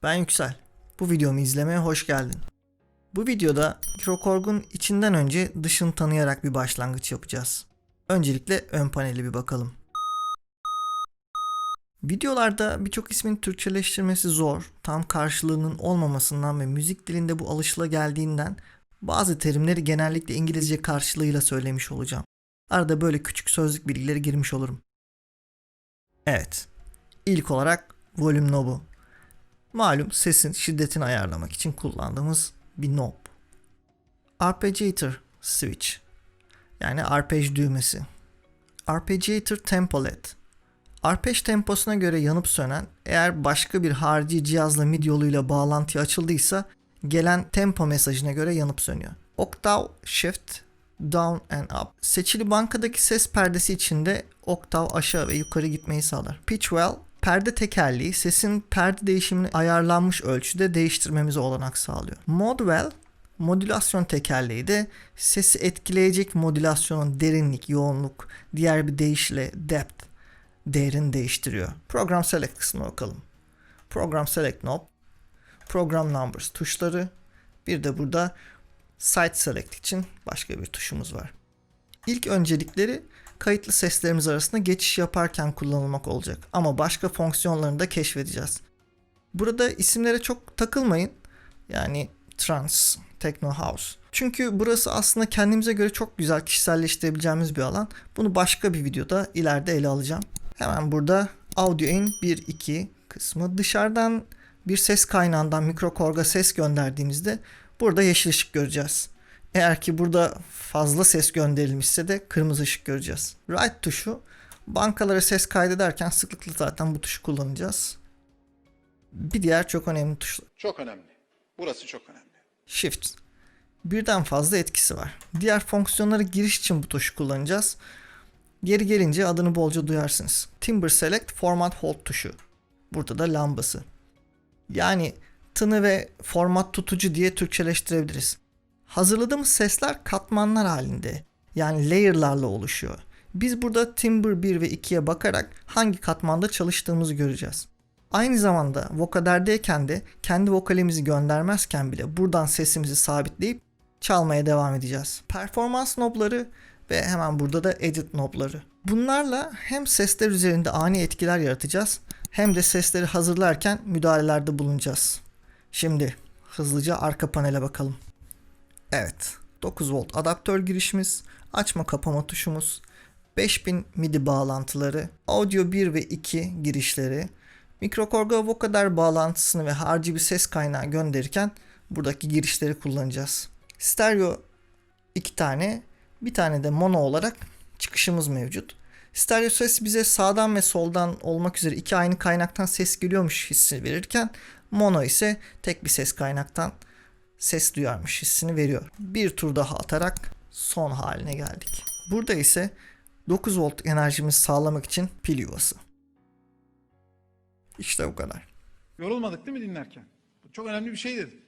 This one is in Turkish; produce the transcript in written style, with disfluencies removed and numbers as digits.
Ben Yüksel. Bu videomu izlemeye hoş geldin. Bu videoda mikrokorgun içinden önce dışını tanıyarak bir başlangıç yapacağız. Öncelikle ön paneli bir bakalım. Videolarda birçok ismin Türkçeleştirmesi zor, tam karşılığının olmamasından ve müzik dilinde bu alışılageldiğinden bazı terimleri genellikle İngilizce karşılığıyla söylemiş olacağım. Arada böyle küçük sözlük bilgileri girmiş olurum. Evet, ilk olarak volüm knobu. Malum sesin şiddetini ayarlamak için kullandığımız bir knob. Arpeggiator switch, yani arpej düğmesi. Arpeggiator tempo led. Arpej temposuna göre yanıp sönen, eğer başka bir harici cihazla MIDI yoluyla bağlantıya açıldıysa gelen tempo mesajına göre yanıp sönüyor. Octave shift, down and up. Seçili bankadaki ses perdesi içinde oktav aşağı ve yukarı gitmeyi sağlar. Pitch well, perde tekerleği sesin perde değişimini ayarlanmış ölçüde değiştirmemize olanak sağlıyor. Mod well, modülasyon tekerleği de sesi etkileyecek modülasyonun derinlik, yoğunluk, diğer bir deyişle depth değerini değiştiriyor. Program select kısmına bakalım. Program select knob, program numbers tuşları, bir de burada site select için başka bir tuşumuz var. İlk öncelikleri kayıtlı seslerimiz arasında geçiş yaparken kullanılmak olacak. Ama başka fonksiyonlarını da keşfedeceğiz. Burada isimlere çok takılmayın. Yani trance, techno house. Çünkü burası aslında kendimize göre çok güzel kişiselleştirebileceğimiz bir alan. Bunu başka bir videoda ileride ele alacağım. Hemen burada audio in 1-2 kısmı. Dışarıdan bir ses kaynağından mikrokorga ses gönderdiğimizde burada yeşil ışık göreceğiz. Eğer ki burada fazla ses gönderilmişse de kırmızı ışık göreceğiz. Write tuşu, bankalara ses kaydederken sıklıkla zaten bu tuşu kullanacağız. Bir diğer çok önemli tuş. Çok önemli. Burası çok önemli. Shift. Birden fazla etkisi var. Diğer fonksiyonlara giriş için bu tuşu kullanacağız. Geri gelince adını bolca duyarsınız. Timbre Select Format Hold tuşu. Burada da lambası. Yani tını ve format tutucu diye Türkçeleştirebiliriz. Hazırladığımız sesler katmanlar halinde, yani layer'larla oluşuyor. Biz burada timbre 1 ve 2'ye bakarak hangi katmanda çalıştığımızı göreceğiz. Aynı zamanda vokaderdeyken de kendi vokalimizi göndermezken bile buradan sesimizi sabitleyip çalmaya devam edeceğiz. Performans knobları ve hemen burada da edit knobları. Bunlarla hem sesler üzerinde ani etkiler yaratacağız hem de sesleri hazırlarken müdahalelerde bulunacağız. Şimdi hızlıca arka panele bakalım. Evet, 9 volt adaptör girişimiz, açma kapama tuşumuz, 5000 MIDI bağlantıları, audio 1 ve 2 girişleri, mikrokorga vokader bağlantısını ve harici bir ses kaynağı gönderirken buradaki girişleri kullanacağız. Stereo 2 tane, bir tane de mono olarak çıkışımız mevcut. Stereo ses bize sağdan ve soldan olmak üzere iki aynı kaynaktan ses geliyormuş hissi verirken mono ise tek bir ses kaynaktan ses duyarmış hissini veriyor. Bir tur daha atarak son haline geldik. Burada ise 9 volt enerjimizi sağlamak için pil yuvası. İşte bu kadar. Yorulmadık değil mi dinlerken? Bu çok önemli bir şey dedi.